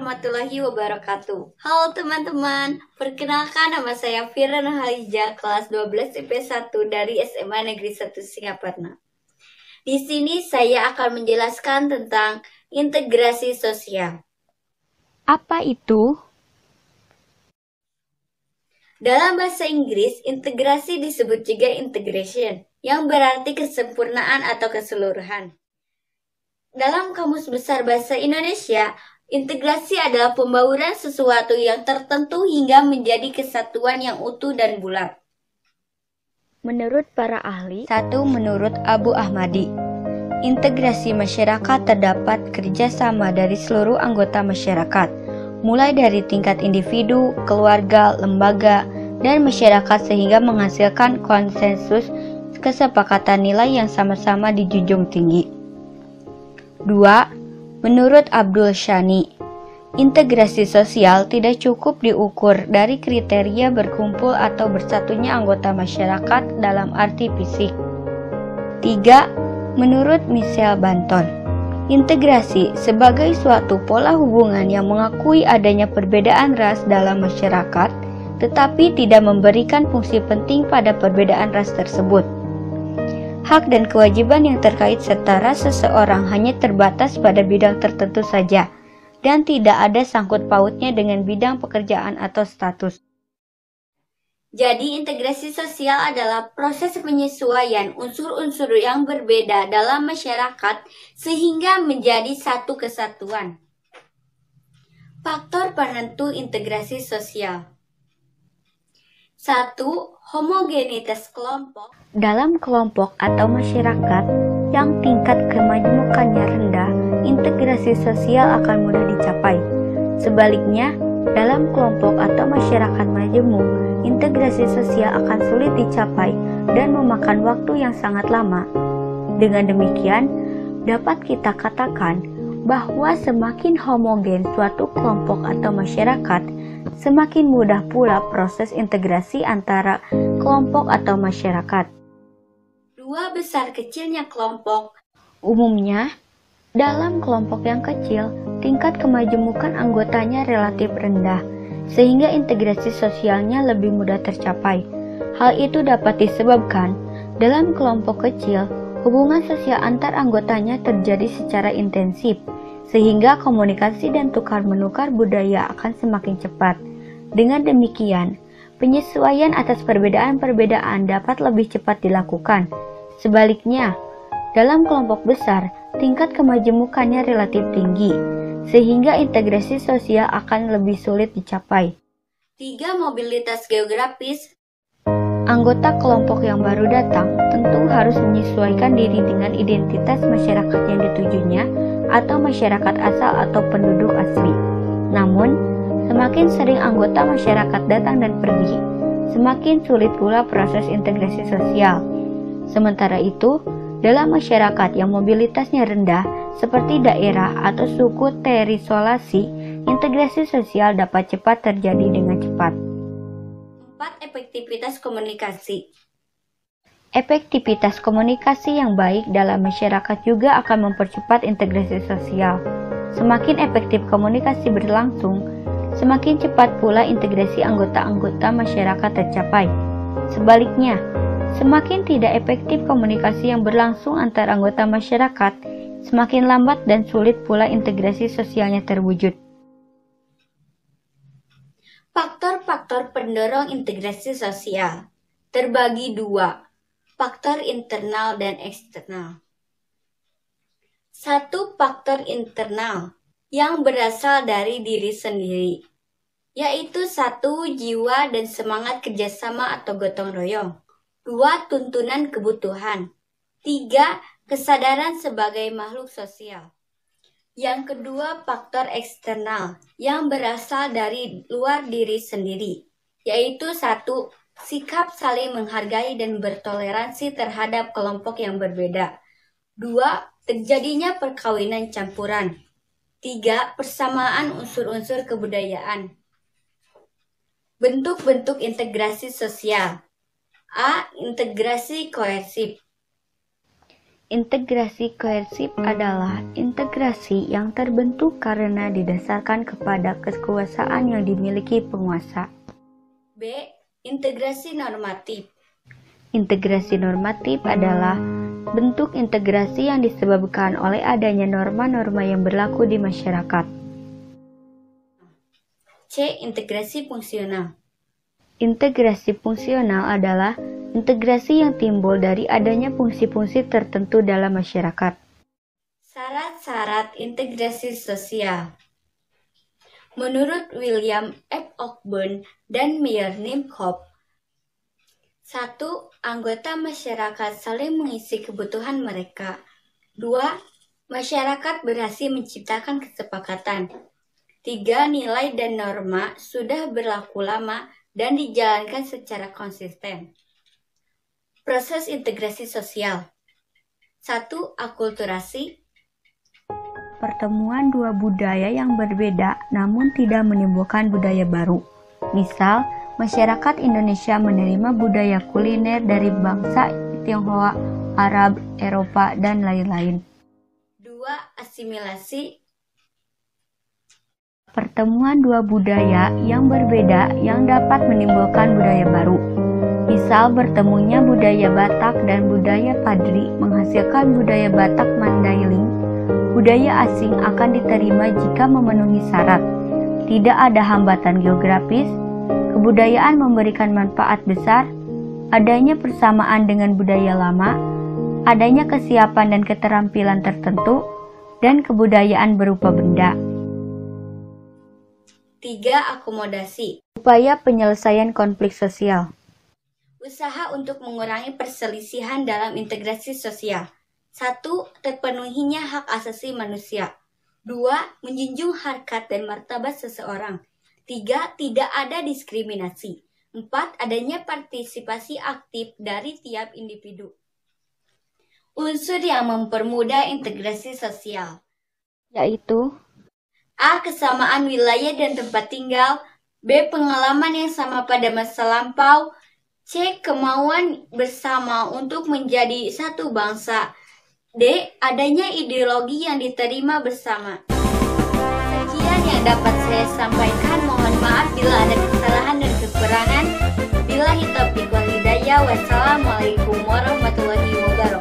warahmatullahi wabarakatuh. Halo teman-teman, perkenalkan nama saya Fira Nurhaliza, kelas 12 IP1 dari SMA Negeri 1 Singaparna. Di sini saya akan menjelaskan tentang integrasi sosial. Apa itu? Dalam bahasa Inggris, integrasi disebut juga integration, yang berarti kesempurnaan atau keseluruhan. Dalam Kamus Besar Bahasa Indonesia, integrasi adalah pembauran sesuatu yang tertentu hingga menjadi kesatuan yang utuh dan bulat. Menurut para ahli, menurut Abu Ahmadi, integrasi masyarakat terdapat kerjasama dari seluruh anggota masyarakat, mulai dari tingkat individu, keluarga, lembaga, dan masyarakat sehingga menghasilkan konsensus kesepakatan nilai yang sama-sama dijunjung tinggi. 2. Menurut Abdul Shani, integrasi sosial tidak cukup diukur dari kriteria berkumpul atau bersatunya anggota masyarakat dalam arti fisik. 3. Menurut Michelle Banton, integrasi sebagai suatu pola hubungan yang mengakui adanya perbedaan ras dalam masyarakat, tetapi tidak memberikan fungsi penting pada perbedaan ras tersebut. Hak dan kewajiban yang terkait setara seseorang hanya terbatas pada bidang tertentu saja, dan tidak ada sangkut pautnya dengan bidang pekerjaan atau status. Jadi, integrasi sosial adalah proses penyesuaian unsur-unsur yang berbeda dalam masyarakat sehingga menjadi satu kesatuan. Faktor penentu integrasi sosial. 1. Homogenitas kelompok. Dalam kelompok atau masyarakat yang tingkat kemajemukannya rendah, integrasi sosial akan mudah dicapai. Sebaliknya, dalam kelompok atau masyarakat majemuk, integrasi sosial akan sulit dicapai dan memakan waktu yang sangat lama. Dengan demikian, dapat kita katakan bahwa semakin homogen suatu kelompok atau masyarakat, semakin mudah pula proses integrasi antara kelompok atau masyarakat. 2. Besar kecilnya kelompok. Umumnya, dalam kelompok yang kecil, tingkat kemajemukan anggotanya relatif rendah, sehingga integrasi sosialnya lebih mudah tercapai. Hal itu dapat disebabkan dalam kelompok kecil, hubungan sosial antar anggotanya terjadi secara intensif, sehingga komunikasi dan tukar-menukar budaya akan semakin cepat. Dengan demikian, penyesuaian atas perbedaan-perbedaan dapat lebih cepat dilakukan. Sebaliknya, dalam kelompok besar, tingkat kemajemukannya relatif tinggi, sehingga integrasi sosial akan lebih sulit dicapai. 3. Mobilitas geografis. Anggota kelompok yang baru datang tentu harus menyesuaikan diri dengan identitas masyarakat yang ditujunya atau masyarakat asal atau penduduk asli. Namun, semakin sering anggota masyarakat datang dan pergi, semakin sulit pula proses integrasi sosial. Sementara itu, dalam masyarakat yang mobilitasnya rendah, seperti daerah atau suku terisolasi, integrasi sosial dapat cepat terjadi dengan cepat. 4. Efektivitas komunikasi. Efektivitas komunikasi yang baik dalam masyarakat juga akan mempercepat integrasi sosial. Semakin efektif komunikasi berlangsung, semakin cepat pula integrasi anggota-anggota masyarakat tercapai. Sebaliknya, semakin tidak efektif komunikasi yang berlangsung antar anggota masyarakat, semakin lambat dan sulit pula integrasi sosialnya terwujud. Faktor-faktor pendorong integrasi sosial terbagi 2. Faktor internal dan eksternal. 1. Faktor internal yang berasal dari diri sendiri, yaitu 1. Jiwa dan semangat kerjasama atau gotong royong. 2. Tuntunan kebutuhan. 3. Kesadaran sebagai makhluk sosial. Yang kedua, faktor eksternal yang berasal dari luar diri sendiri, yaitu 1. Sikap saling menghargai dan bertoleransi terhadap kelompok yang berbeda. 2. Terjadinya perkawinan campuran. 3. Persamaan unsur-unsur kebudayaan. Bentuk-bentuk integrasi sosial. A. Integrasi koersif. Integrasi koersif adalah integrasi yang terbentuk karena didasarkan kepada kekuasaan yang dimiliki penguasa. B. Integrasi normatif. Integrasi normatif adalah bentuk integrasi yang disebabkan oleh adanya norma-norma yang berlaku di masyarakat. C. Integrasi fungsional. Integrasi fungsional adalah integrasi yang timbul dari adanya fungsi-fungsi tertentu dalam masyarakat. Syarat-syarat integrasi sosial. Menurut William F. Cockburn dan Meyer Nimhoff, 1. Anggota masyarakat saling mengisi kebutuhan mereka. 2. Masyarakat berhasil menciptakan kesepakatan. 3. Nilai dan norma sudah berlaku lama dan dijalankan secara konsisten. Proses integrasi sosial. 1. Akulturasi. Pertemuan dua budaya yang berbeda namun tidak menimbulkan budaya baru. Misal, masyarakat Indonesia menerima budaya kuliner dari bangsa Tionghoa, Arab, Eropa, dan lain-lain. 2. Asimilasi. Pertemuan dua budaya yang berbeda yang dapat menimbulkan budaya baru. Misal bertemunya budaya Batak dan budaya Padri menghasilkan budaya Batak Mandailing. Budaya asing akan diterima jika memenuhi syarat. Tidak ada hambatan geografis, kebudayaan memberikan manfaat besar, adanya persamaan dengan budaya lama, adanya kesiapan dan keterampilan tertentu, dan kebudayaan berupa benda. 3. Akomodasi. Upaya penyelesaian konflik sosial. Usaha untuk mengurangi perselisihan dalam integrasi sosial. 1. Terpenuhinya hak asasi manusia. 2. Menjunjung harkat dan martabat seseorang. 3. Tidak ada diskriminasi. 4. Adanya partisipasi aktif dari tiap individu. Unsur yang mempermudah integrasi sosial, Yaitu A. Kesamaan wilayah dan tempat tinggal. B. Pengalaman yang sama pada masa lampau. C. Kemauan bersama untuk menjadi satu bangsa. D. Adanya ideologi yang diterima bersama. Sekian yang dapat saya sampaikan. Mohon maaf bila ada kesalahan dan kekurangan. Billahi taufiq wal hidayah. Wassalamualaikum warahmatullahi wabarakatuh.